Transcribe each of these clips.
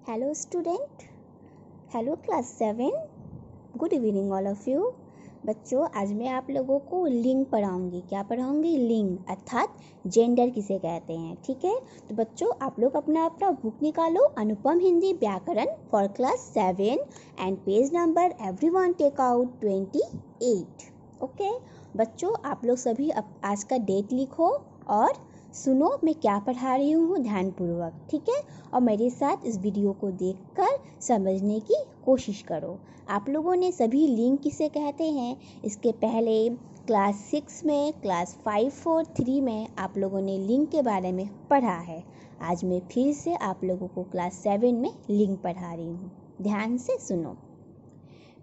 Hello student, hello class 7, good evening all of you। बच्चों आज मैं आप लोगों को लिंग पढ़ाऊंगी। क्या पढ़ाऊंगी? लिंग अर्थात जेंडर किसे कहते हैं। ठीक है, तो बच्चों आप लोग अपना अपना बुक निकालो, Anupam Hindi Vyakaran for class 7 and page number everyone take out 28। Okay बच्चों, आप लोग सभी आज का डेट लिखो और सुनो मैं क्या पढ़ा रही हूँ ध्यानपूर्वक। ठीक है, और मेरे साथ इस वीडियो को देखकर समझने की कोशिश करो। आप लोगों ने सभी लिंग किसे कहते हैं इसके पहले क्लास 6 में, क्लास 5 और 3 में आप लोगों ने लिंग के बारे में पढ़ा है। आज मैं फिर से आप लोगों को क्लास 7 में लिंग पढ़ा रही हूँ। ध्यान से सुनो।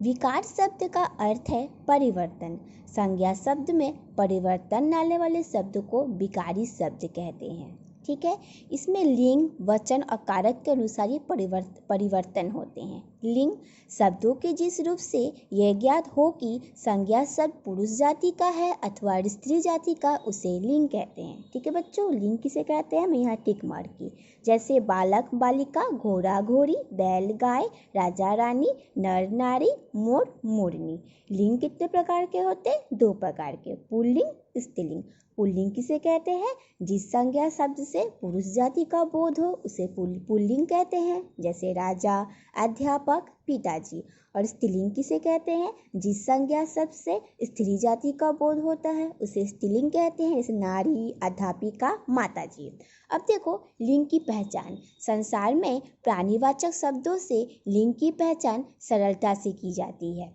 विकार शब्द का अर्थ है परिवर्तन। संज्ञा शब्द में परिवर्तन लाने वाले शब्द को विकारी शब्द कहते हैं। ठीक है, इसमें लिंग, वचन और कारक के अनुसार ये परिवर्तन होते हैं। लिंग शब्दों के जिस रूप से यह ज्ञात हो कि संज्ञा शब्द पुरुष जाति का है अथवा स्त्री जाति का, उसे लिंग कहते हैं। ठीक है बच्चों, लिंग किसे कहते हैं मैं यहाँ टिक मार की। जैसे बालक बालिका, घोड़ा घोड़ी, बैल गाय, राजा रानी, नर नारी, मोर मोरनी। लिंग कितने प्रकार के होते हैं? 2 प्रकार के, पुल्लिंग स्त्रीलिंग। पुल्लिंग किसे कहते हैं? जिस संज्ञा शब्द से पुरुष जाति का बोध हो उसे पुल्लिंग कहते हैं, जैसे राजा, अध्यापक, पिताजी। और स्त्रीलिंग किसे कहते हैं? जिस संज्ञा शब्द से स्त्री जाति का बोध होता है उसे स्त्रीलिंग कहते हैं, जैसे नारी, अध्यापिका, माताजी। अब देखो लिंग की पहचान। संसार में प्राणीवाचक शब्दों से लिंग की पहचान सरलता से की जाती है।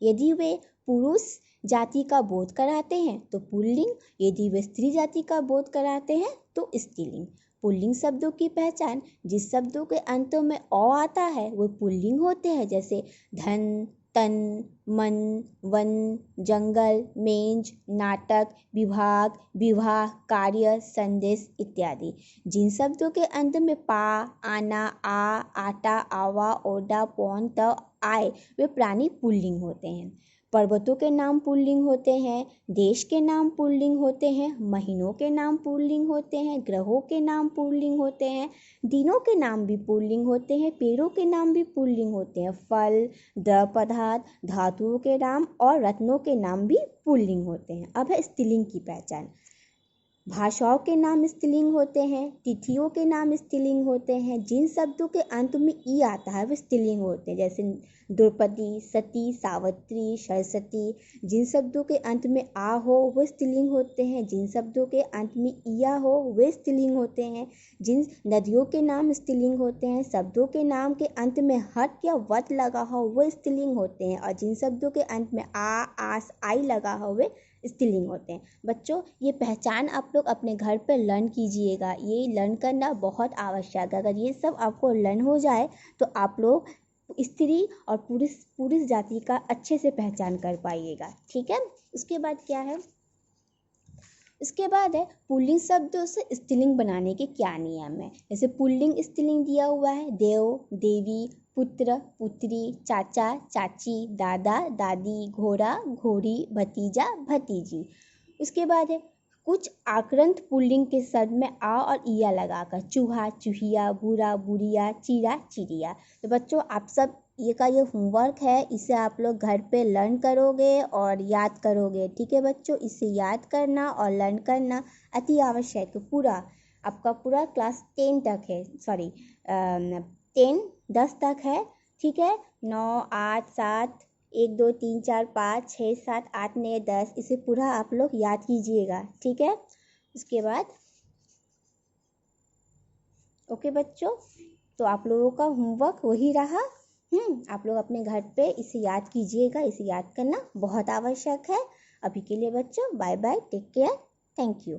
यदि वे पुरुष जाति का बोध कराते हैं तो पुल्लिंग, यदि वे स्त्री जाति का बोध कराते हैं तो स्त्रीलिंग। पुल्लिंग शब्दों की पहचान, जिस शब्दों के अंतों में अ आता है वो पुल्लिंग होते हैं, जैसे धन, तन, मन, वन, जंगल, मेंज, नाटक, विभाग, विवाह, कार्य, संदेश इत्यादि। जिन शब्दों के अंत में पा, आना, आ, आटा, आवा, ओडा, पौन, त, आए वे प्राणी पुल्लिंग होते हैं। पर्वतों के नाम पुल्लिंग होते हैं, देश के नाम पुल्लिंग होते हैं, महीनों के नाम पुल्लिंग होते हैं, ग्रहों के नाम पुल्लिंग होते हैं, दिनों के नाम भी पुल्लिंग होते हैं, पेड़ों के नाम भी पुल्लिंग होते हैं, फल, द्रव पदार्थ, धातुओं के नाम और रत्नों के नाम भी पुल्लिंग होते हैं। अब है स्त्रीलिंग की पहचान। भाषाओं के नाम स्त्रीलिंग होते हैं, तिथियों के नाम स्त्रीलिंग होते हैं, जिन शब्दों के अंत में ई आता है वे स्त्रीलिंग होते हैं, जैसे द्रौपदी, सती, सावित्री, सरस्वती। जिन शब्दों के अंत में आ हो वे स्त्रीलिंग होते हैं, जिन शब्दों के अंत में इया हो वे स्त्रीलिंग होते हैं। जिन नदियों के नाम स्त्रीलिंग होते हैं, शब्दों के नाम के अंत में हट या वत लगा हो वे स्त्रीलिंग होते हैं, और जिन शब्दों के अंत में आ, आस, आई लगा हो वे स्त्रीलिंग होते हैं। बच्चों ये पहचान आप लोग अपने घर पर लर्न कीजिएगा, ये लर्न करना बहुत आवश्यक है। अगर ये सब आपको लर्न हो जाए तो आप लोग स्त्री और पुरुष जाति का अच्छे से पहचान कर पाइएगा। ठीक है, उसके बाद क्या है? इसके बाद है पुल्लिंग शब्दों से स्त्रीलिंग बनाने के क्या नियम है। जैसे पुल्लिंग स्त्रीलिंग दिया हुआ है, देव, देवी, पुत्र, पुत्री, चाचा, चाची, दादा, दादी, घोड़ा, घोड़ी, भतीजा, भतीजी। उसके बाद है कुछ आक्रांत पुल्लिंग के शब्द में आ और इया लगाकर, चूहा, चूहिया, बुरा, बुरिया, चीरा, चिड़िया। तो बच्चों आप सब ये होमवर्क है, इसे आप लोग घर पे लर्न करोगे और याद करोगे। ठीक है बच्चों, इसे याद करना और लर्न करना अति आवश्यक है। पूरा आपका पूरा क्लास 10 तक है, 10 तक है। ठीक है, 9, 8, 7, 1, 2, 3, 4, 5, 6, 7, 8, 9, 10 इसे पूरा आप लोग याद कीजिएगा। ठीक है, उसके बाद ओके बच्चों, तो आप लोगों का होमवर्क वही रहा। आप लोग अपने घर पे इसे याद कीजिएगा, इसे याद करना बहुत आवश्यक है। अभी के लिए बच्चों bye bye, take care, thank you.